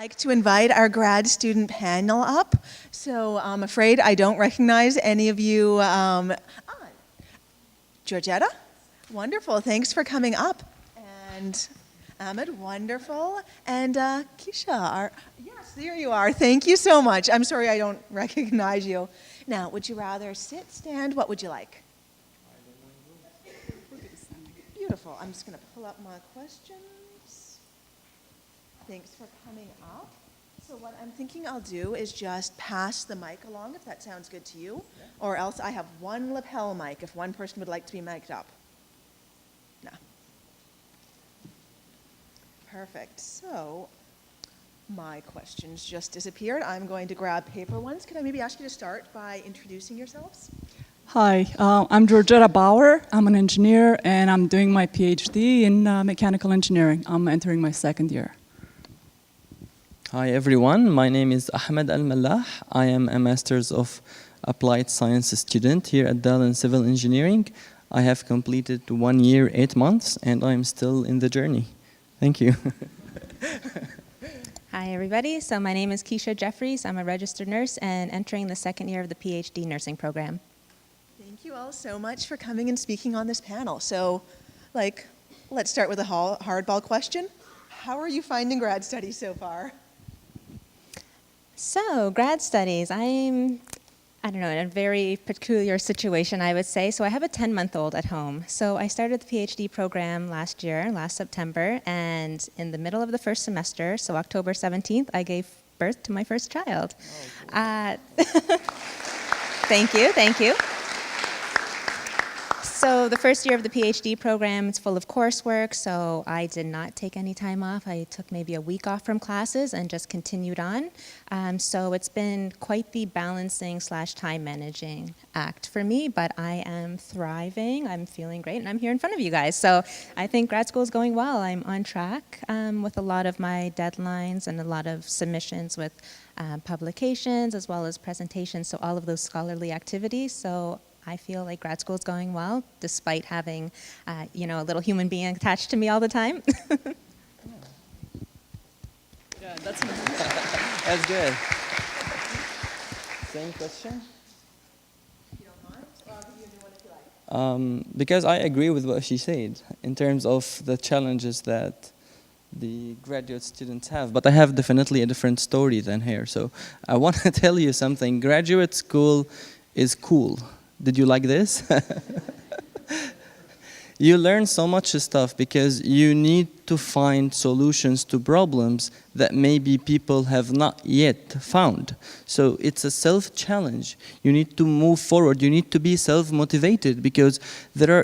like to invite our grad student panel up. So I'm afraid I don't recognize any of you. Georgeta, wonderful, thanks for coming up. And Ahmad, wonderful. And Keisha, yes, there you are. Thank you so much. I'm sorry I don't recognize you. Now, would you rather sit, stand? What would you like? Beautiful. I'm just going to pull up my questions. Thanks for coming up. So what I'm thinking I'll do is just pass the mic along, if that sounds good to you. Yeah. Or else I have one lapel mic if one person would like to be mic'd up. No. Perfect. So my questions just disappeared. I'm going to grab paper ones. Could I maybe ask you to start by introducing yourselves? Hi, I'm Georgeta Bauer. I'm an engineer and I'm doing my PhD in mechanical engineering. I'm entering my second year. Hi everyone, my name is Ahmad Almallah. I am a Master's of Applied Science student here at Dal in Civil Engineering. I have completed 1 year, 8 months, and I'm still in the journey. Thank you. Hi everybody, so my name is Keisha Jefferies. I'm a registered nurse and entering the second year of the PhD nursing program. Thank you all so much for coming and speaking on this panel. So, let's start with a hardball question. How are you finding grad studies so far? So, grad studies, I don't know, in a very peculiar situation, I would say. So I have a 10-month-old at home. So I started the PhD program last September, and in the middle of the first semester, so October 17th, I gave birth to my first child. Oh, cool. Thank you. So the first year of the PhD program is full of coursework, so I did not take any time off. I took maybe a week off from classes and just continued on. So it's been quite the balancing / time managing act for me, but I am thriving, I'm feeling great, and I'm here in front of you guys. So I think grad school is going well. I'm on track with a lot of my deadlines and a lot of submissions with publications as well as presentations, so all of those scholarly activities. So I feel like grad school is going well, despite having, a little human being attached to me all the time. Yeah, that's That's good. Same question? If you don't mind, or I'll give you a new one if you like. Because I agree with what she said in terms of the challenges that the graduate students have, but I have definitely a different story than her. So I want to tell you something. Graduate school is cool. Did you like this? You learn so much stuff because you need to find solutions to problems that maybe people have not yet found. So it's a self-challenge. You need to move forward. You need to be self-motivated because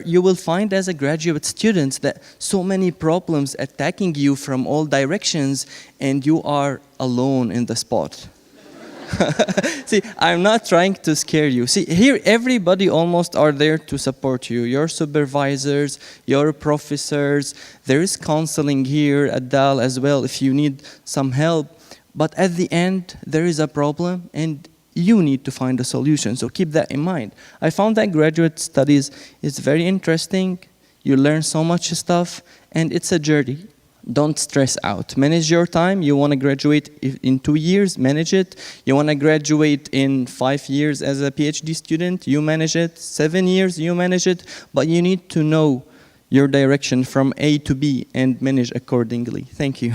you will find as a graduate student that so many problems attacking you from all directions and you are alone in the spot. See, I'm not trying to scare you. See, here everybody almost are there to support you. Your supervisors, your professors, there is counseling here at Dal as well if you need some help. But at the end, there is a problem and you need to find a solution. So keep that in mind. I found that graduate studies is very interesting. You learn so much stuff and it's a journey. Don't stress out. Manage your time. You want to graduate in 2 years, manage it. You want to graduate in 5 years as a PhD student, you manage it. 7 years, you manage it. But you need to know your direction from A to B and manage accordingly. Thank you.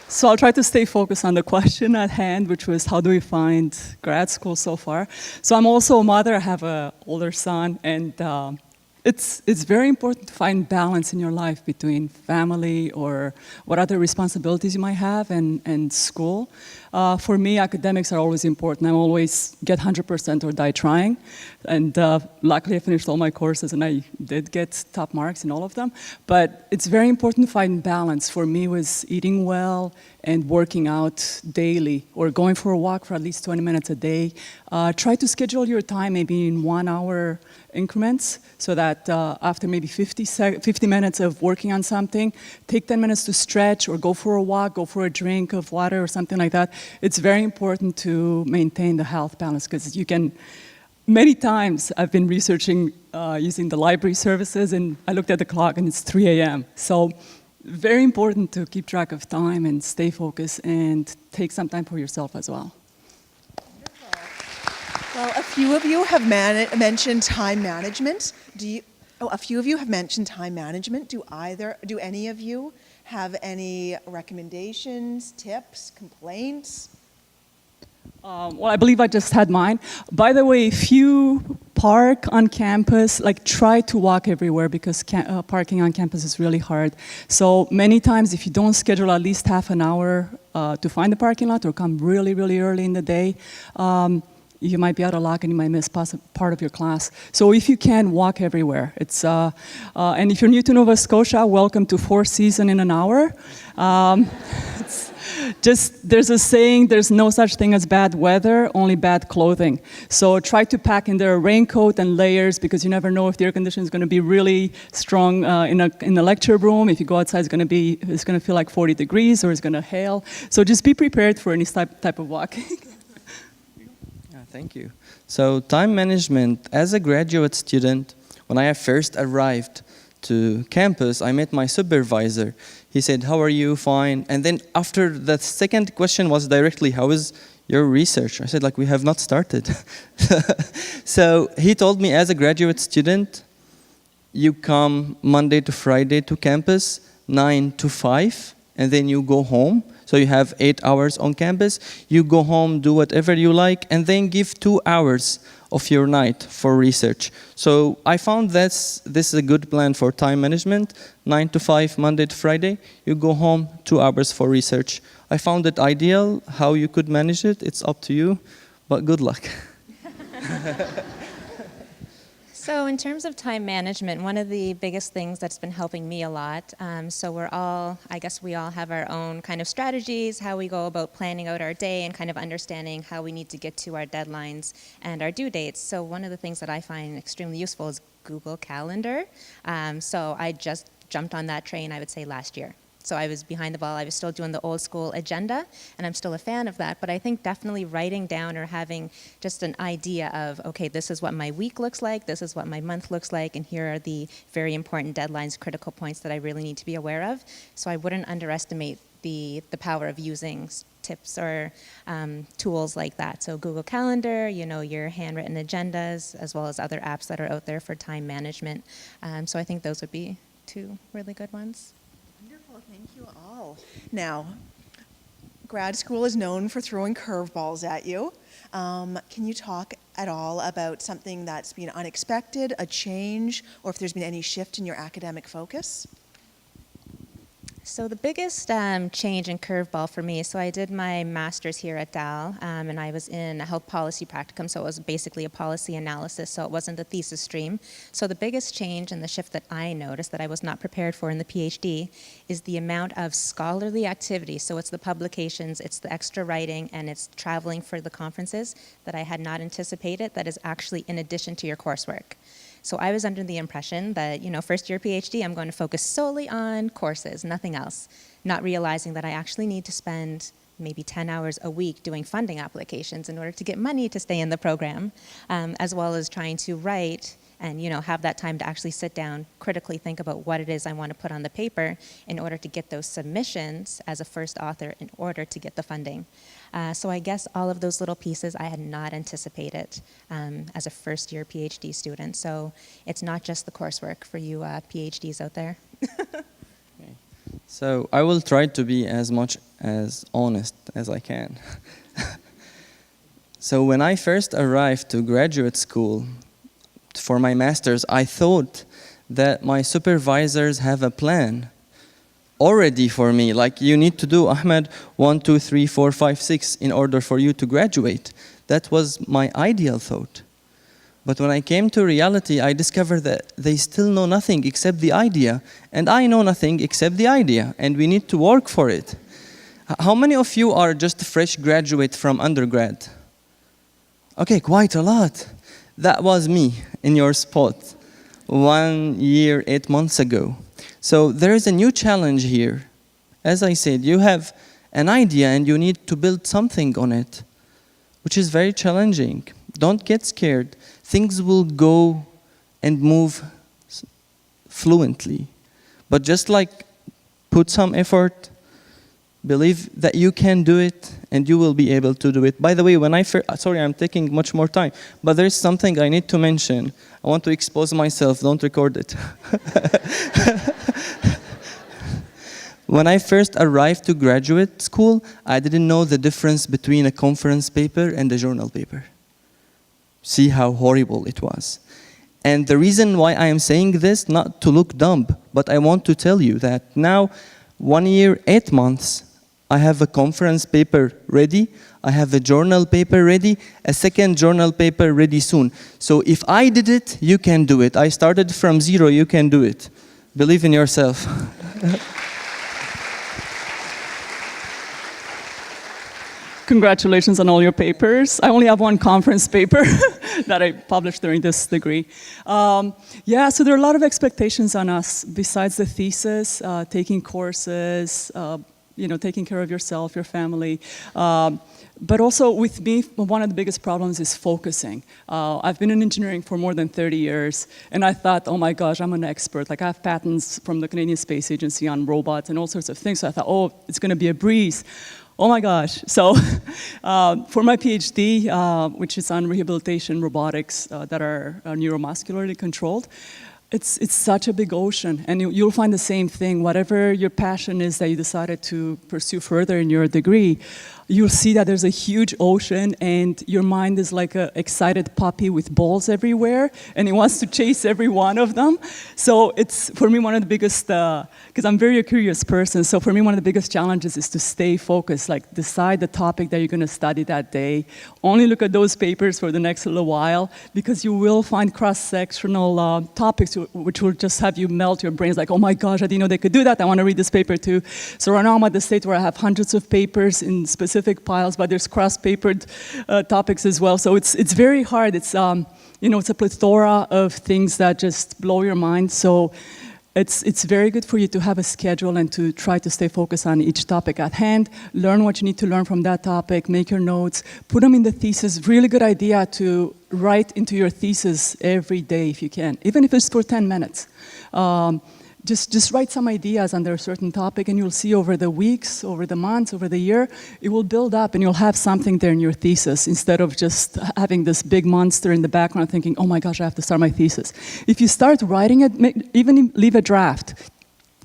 So I'll try to stay focused on the question at hand, which was how do we find grad school so far? So I'm also a mother. I have an older son, and it's very important to find balance in your life between family or what other responsibilities you might have and school. For me, academics are always important. I always get 100% or die trying. And luckily, I finished all my courses and I did get top marks in all of them. But it's very important to find balance. For me, was eating well and working out daily or going for a walk for at least 20 minutes a day. Try to schedule your time maybe in 1 hour increments so that after maybe 50 minutes of working on something, take 10 minutes to stretch or go for a walk, go for a drink of water or something like that. It's very important to maintain the health balance because you can many times I've been researching using the library services, and I looked at the clock and it's 3 a.m. So very important to keep track of time and stay focused and take some time for yourself as well. Well, a few of you have mentioned time management. A few of you have mentioned time management. Do any of you have any recommendations, tips, complaints? Well, I believe I just had mine. By the way, if you park on campus, like try to walk everywhere because parking on campus is really hard. So many times if you don't schedule at least half an hour to find the parking lot or come really, really early in the day, you might be out of luck and you might miss part of your class. So if you can, walk everywhere. And if you're new to Nova Scotia, welcome to 4 seasons in an hour. There's a saying, there's no such thing as bad weather, only bad clothing. So try to pack in there a raincoat and layers because you never know if the air conditioning is going to be really strong in the lecture room. If you go outside, it's going to feel like 40 degrees or it's going to hail. So just be prepared for any type of walking. Thank you. So time management, as a graduate student, when I first arrived to campus, I met my supervisor. He said, "How are you? Fine." And then after the second question was directly, "How is your research?" I said, like, we have not started. So he told me, as a graduate student, you come Monday to Friday to campus, 9 to 5, and then you go home. So you have 8 hours on campus, you go home, do whatever you like, and then give 2 hours of your night for research. So I found this is a good plan for time management, 9 to 5, Monday to Friday, you go home, 2 hours for research. I found it ideal. How you could manage it, it's up to you, but good luck. So in terms of time management, one of the biggest things that's been helping me a lot, so I guess we all have our own kind of strategies, how we go about planning out our day and kind of understanding how we need to get to our deadlines and our due dates. So one of the things that I find extremely useful is Google Calendar. So I just jumped on that train, I would say, last year. So I was behind the ball. I was still doing the old school agenda, and I'm still a fan of that. But I think definitely writing down or having just an idea of, okay, this is what my week looks like, this is what my month looks like, and here are the very important deadlines, critical points that I really need to be aware of. So I wouldn't underestimate the power of using tips or tools like that. So Google Calendar, your handwritten agendas, as well as other apps that are out there for time management. So I think those would be 2 really good ones. Wonderful, thank you all. Now, grad school is known for throwing curveballs at you. Can you talk at all about something that's been unexpected, a change, or if there's been any shift in your academic focus? So the biggest change in curveball for me, so I did my master's here at Dal, and I was in a health policy practicum, so it was basically a policy analysis, so it wasn't the thesis stream. So the biggest change and the shift that I noticed that I was not prepared for in the PhD is the amount of scholarly activity. So it's the publications, it's the extra writing, and it's traveling for the conferences that I had not anticipated that is actually in addition to your coursework. So I was under the impression that, first year PhD, I'm going to focus solely on courses, nothing else, not realizing that I actually need to spend maybe 10 hours a week doing funding applications in order to get money to stay in the program, as well as trying to write and have that time to actually sit down, critically think about what it is I want to put on the paper in order to get those submissions as a first author in order to get the funding. So I guess all of those little pieces I had not anticipated as a first-year PhD student. So it's not just the coursework for you PhDs out there. Okay. So I will try to be as much as honest as I can. So when I first arrived to graduate school for my master's, I thought that my supervisors have a plan already for me, like you need to do, Ahmed, 1, 2, 3, 4, 5, 6 in order for you to graduate. That was my ideal thought. But when I came to reality, I discovered that they still know nothing except the idea, and I know nothing except the idea, and we need to work for it. How many of you are just a fresh graduate from undergrad? Okay, quite a lot. That was me in your spot 1 year, 8 months ago. So there is a new challenge here. As I said, you have an idea and you need to build something on it, which is very challenging. Don't get scared. things will go and move fluently. But just like put some effort, believe that you can do it, and you will be able to do it. By the way, when sorry, I'm taking much more time, but there's something I need to mention. I want to expose myself, don't record it. When I first arrived to graduate school, I didn't know the difference between a conference paper and a journal paper. See how horrible it was. And the reason why I am saying this, not to look dumb, but I want to tell you that now, 1 year, 8 months, I have a conference paper ready, I have a journal paper ready, a second journal paper ready soon. So if I did it, you can do it. I started from zero, you can do it. Believe in yourself. Congratulations on all your papers. I only have one conference paper that I published during this degree. Yeah, so there are a lot of expectations on us besides the thesis, taking courses, taking care of yourself, your family. But also with me, one of the biggest problems is focusing. I've been in engineering for more than 30 years, and I thought, oh my gosh, I'm an expert. Like I have patents from the Canadian Space Agency on robots and all sorts of things. So I thought, oh, it's gonna be a breeze. Oh my gosh. So for my PhD, which is on rehabilitation robotics that are neuromuscularly controlled, it's such a big ocean, and you'll find the same thing. Whatever your passion is that you decided to pursue further in your degree, you'll see that there's a huge ocean, and your mind is like an excited puppy with balls everywhere, and it wants to chase every one of them. So it's, for me, one of the biggest, because I'm very a curious person, so for me, one of the biggest challenges is to stay focused, like decide the topic that you're going to study that day, only look at those papers for the next little while, because you will find cross-sectional topics which will just have you melt your brains, like, oh my gosh, I didn't know they could do that, I want to read this paper too. So right now I'm at the state where I have hundreds of papers in specific piles, but there's cross-papered topics as well. So it's very hard. It's it's a plethora of things that just blow your mind. So it's very good for you to have a schedule and to try to stay focused on each topic at hand. Learn what you need to learn from that topic. Make your notes. Put them in the thesis. Really good idea to write into your thesis every day if you can, even if it's for 10 minutes. Just write some ideas under a certain topic, and you'll see over the weeks, over the months, over the year, it will build up, and you'll have something there in your thesis instead of just having this big monster in the background thinking, oh my gosh, I have to start my thesis. If you start writing it, even leave a draft,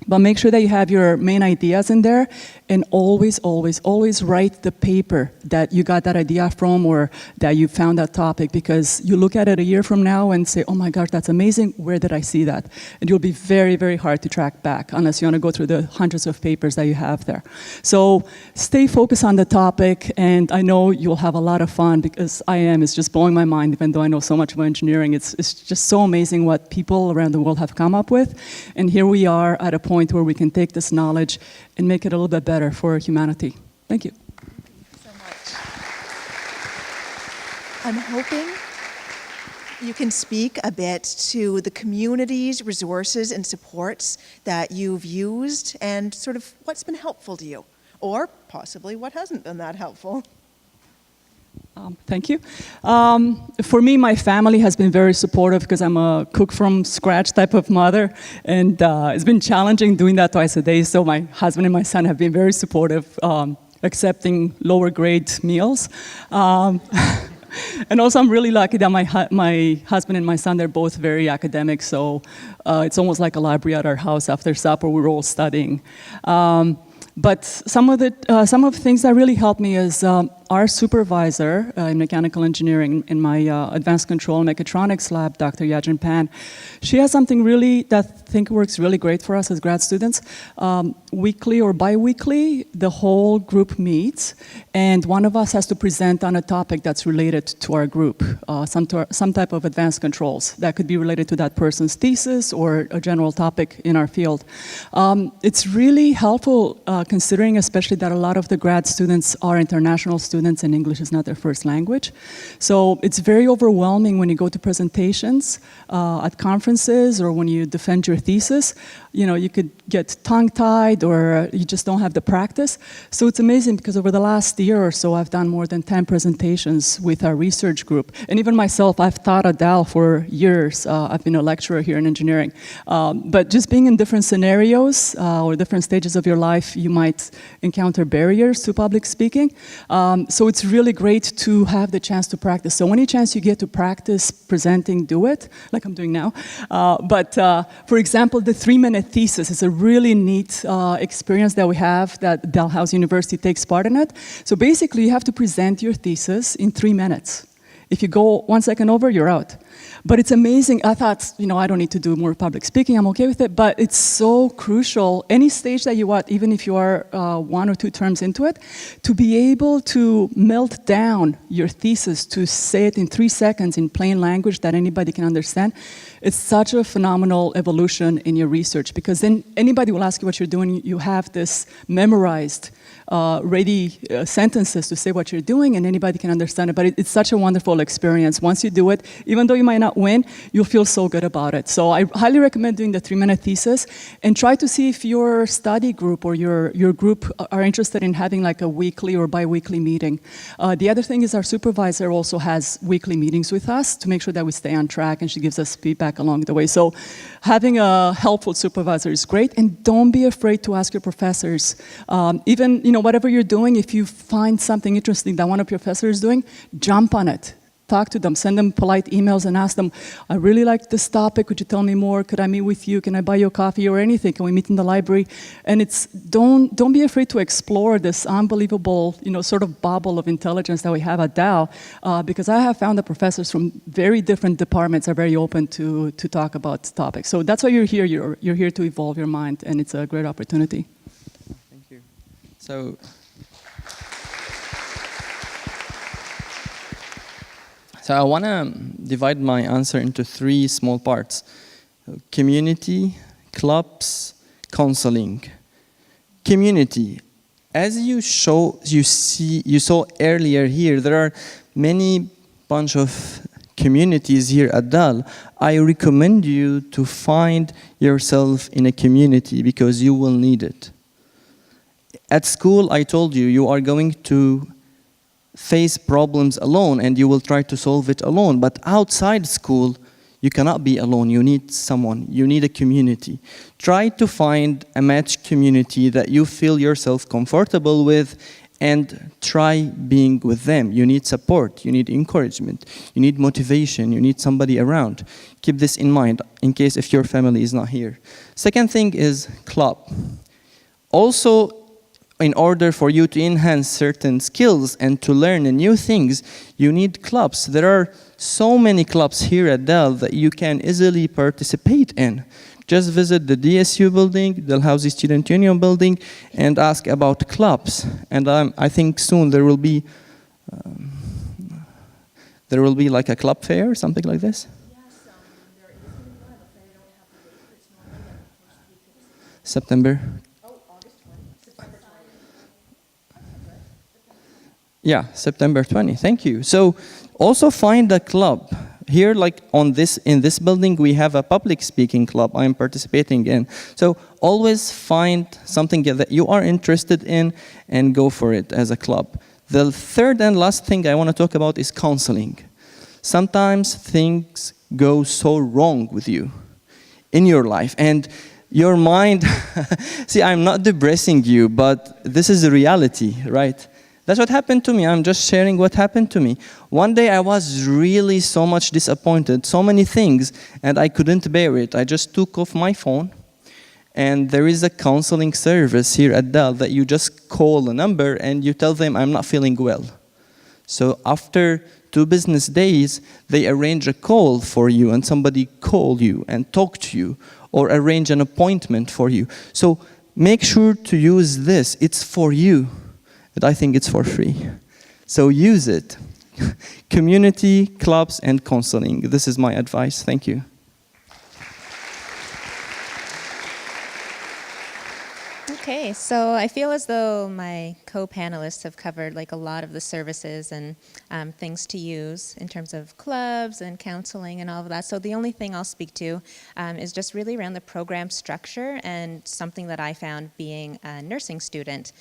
but make sure that you have your main ideas in there, and always, always, always write the paper that you got that idea from or that you found that topic, because you look at it a year from now and say, oh my gosh, that's amazing, where did I see that? And you'll be very, very hard to track back unless you want to go through the hundreds of papers that you have there. So stay focused on the topic, and I know you'll have a lot of fun, because it's just blowing my mind, even though I know so much about engineering. It's just so amazing what people around the world have come up with, and here we are at a point where we can take this knowledge and make it a little bit better for humanity. Thank you. Thank you so much. I'm hoping you can speak a bit to the communities, resources, and supports that you've used, and sort of what's been helpful to you, or possibly what hasn't been that helpful. Thank you. For me, my family has been very supportive, because I'm a cook from scratch type of mother, and it's been challenging doing that twice a day. So my husband and my son have been very supportive, accepting lower grade meals. And also, I'm really lucky that my husband and my son, they're both very academic, so it's almost like a library at our house. After supper, we're all studying. But some of the things that really helped me is our supervisor in mechanical engineering in my advanced control mechatronics lab, Dr. Yajin Pan. She has something really that I think works really great for us as grad students. Weekly or bi-weekly, the whole group meets, and one of us has to present on a topic that's related to our group, some type of advanced controls that could be related to that person's thesis or a general topic in our field. It's really helpful, considering especially that a lot of the grad students are international students. students and English is not their first language. So it's very overwhelming when you go to presentations at conferences or when you defend your thesis. You know, you could get tongue-tied or you just don't have the practice. So it's amazing because over the last year or so, I've done more than 10 presentations with our research group. And even myself, I've taught at Dal for years. I've been a lecturer here in engineering. But just being in different scenarios or different stages of your life, you might encounter barriers to public speaking. So it's really great to have the chance to practice. So any chance you get to practice presenting, do it, like I'm doing now. But for example, the 3-minute thesis is a really neat experience that we have that Dalhousie University takes part in it. So basically, you have to present your thesis in 3 minutes. If you go 1 second over, you're out. But it's amazing. I thought, you know, I don't need to do more public speaking. I'm okay with it. But it's so crucial, any stage that you are, even if you are 1 or 2 terms into it, to be able to melt down your thesis, to say it in 3 seconds in plain language that anybody can understand. It's such a phenomenal evolution in your research, because then anybody will ask you what you're doing. You have this memorized, ready sentences to say what you're doing, and anybody can understand it. But it's such a wonderful experience. Once you do it, even though you might not win, you'll feel so good about it. So I highly recommend doing the 3-minute thesis, and try to see if your study group or your group are interested in having like a weekly or bi-weekly meeting. The other thing is our supervisor also has weekly meetings with us to make sure that we stay on track, and she gives us feedback along the way. So having a helpful supervisor is great, and don't be afraid to ask your professors. Even, you know, whatever you're doing, if you find something interesting that one of your professors is doing, jump on it. Talk to them, send them polite emails and ask them, I really like this topic, could you tell me more? Could I meet with you? Can I buy you a coffee or anything? Can we meet in the library? And it's, don't be afraid to explore this unbelievable, you know, sort of bubble of intelligence that we have at Dow, because I have found that professors from very different departments are very open to talk about topics. So that's why you're here. You're here to evolve your mind, and it's a great opportunity. Thank you. So I want to divide my answer into 3 small parts: community, clubs, counseling. Community, as you saw earlier here, there are many bunch of communities here at Dal. I recommend you to find yourself in a community because you will need it. At school, I told you, you are going to face problems alone and you will try to solve it alone. But outside school, you cannot be alone. You need someone. You need a community. Try to find a matched community that you feel yourself comfortable with and try being with them. You need support. You need encouragement. You need motivation. You need somebody around. Keep this in mind in case if your family is not here. Second thing is club. Also, in order for you to enhance certain skills and to learn new things, you need clubs. There are so many clubs here at Dal that you can easily participate in. Just visit the DSU building, Dalhousie Student Union building, and ask about clubs. And I think soon there will be like a club fair, something like this. Yes, there is going to be one, but I don't have the date. It's normally like the first week of September. August 20, September 20. Yeah, September 20. Thank you. So also find a club. Here, like in this building, we have a public speaking club I'm participating in. So always find something that you are interested in and go for it as a club. The third and last thing I want to talk about is counseling. Sometimes things go so wrong with you in your life, and your mind, see, I'm not depressing you, but this is the reality, right? That's what happened to me. I'm just sharing what happened to me. One day I was really so much disappointed, so many things, and I couldn't bear it. I just took off my phone, and there is a counseling service here at Dal that you just call a number and you tell them, I'm not feeling well. So after 2 business days, they arrange a call for you, and somebody call you and talk to you, or arrange an appointment for you. So make sure to use this. It's for you. And I think it's for free. So use it. Community, clubs, and counseling. This is my advice. Thank you. Okay, so I feel as though my co-panelists have covered like a lot of the services and things to use in terms of clubs and counseling and all of that. So the only thing I'll speak to is just really around the program structure and something that I found being a nursing student.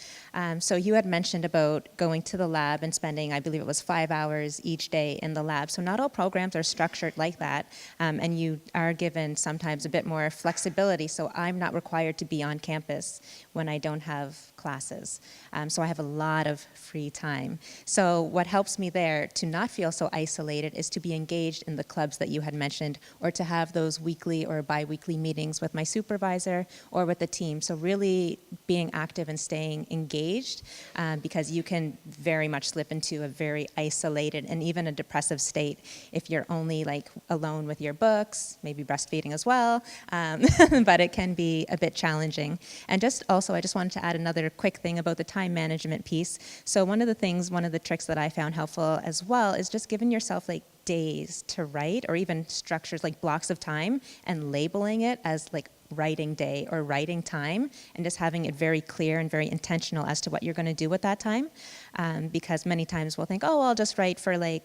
So you had mentioned about going to the lab and spending, I believe it was 5 hours each day in the lab. So not all programs are structured like that, and you are given sometimes a bit more flexibility. So I'm not required to be on campus when I don't have classes. So I have a lot of free time. So what helps me there to not feel so isolated is to be engaged in the clubs that you had mentioned, or to have those weekly or bi-weekly meetings with my supervisor or with the team. So really being active and staying engaged, because you can very much slip into a very isolated and even a depressive state if you're only like alone with your books, maybe breastfeeding as well, but it can be a bit challenging. And just also, I just wanted to add another quick thing about the time management piece. So one of the tricks that I found helpful as well is just giving yourself like days to write, or even structures like blocks of time, and labeling it as like writing day or writing time, and just having it very clear and very intentional as to what you're going to do with that time. Because many times we'll think, oh, I'll just write for like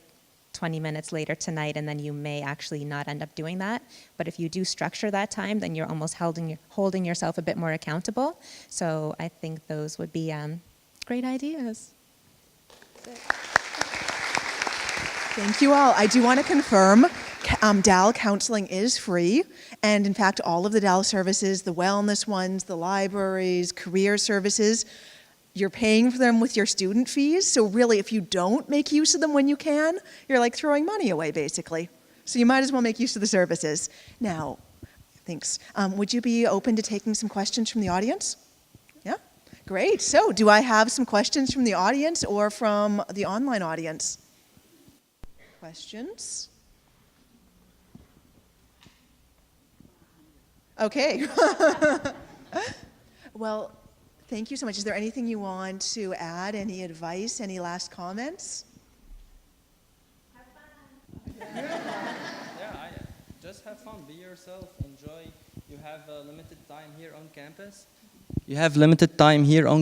20 minutes later tonight, and then you may actually not end up doing that. But if you do structure that time, then you're almost holding yourself a bit more accountable. So I think those would be great ideas. Thank you all. I do want to confirm, DAL counseling is free. And in fact, all of the DAL services, the wellness ones, the libraries, career services, you're paying for them with your student fees. So really, if you don't make use of them when you can, you're like throwing money away, basically. So you might as well make use of the services. Now, thanks. Would you be open to taking some questions from the audience? Yeah? Great. So do I have some questions from the audience or from the online audience? Questions? Okay. Well, thank you so much. Is there anything you want to add? Any advice? Any last comments? Yeah, just have fun, be yourself, enjoy. You have limited time here on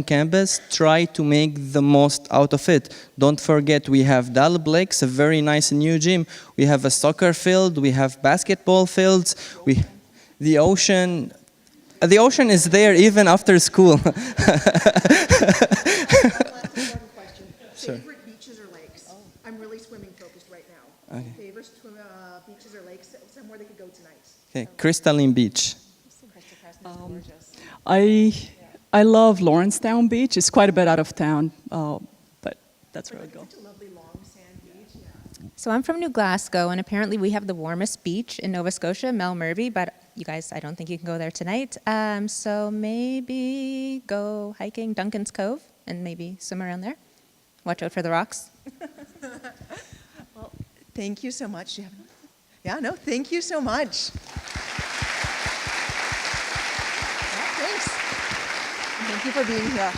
campus. Try to make the most out of it. Don't forget, we have Dalblix, a very nice new gym. We have a soccer field, we have basketball fields, the ocean. The ocean is there even after school. Sure. Favorite beaches or lakes? Oh. I'm really swimming focused right now. Okay. Favorite beaches or lakes, somewhere they could go tonight. Okay, Crystalline Beach. I love Lawrencetown Beach. It's quite a bit out of town, but that's where I'd go. It's a lovely long sand beach. Yeah. So I'm from New Glasgow, and apparently we have the warmest beach in Nova Scotia, Melmurby, but you guys, I don't think you can go there tonight. So maybe go hiking Duncan's Cove and maybe swim around there. Watch out for the rocks. Well, thank you so much. Yeah, no, thank you so much. Yeah, thanks. Thank you for being here.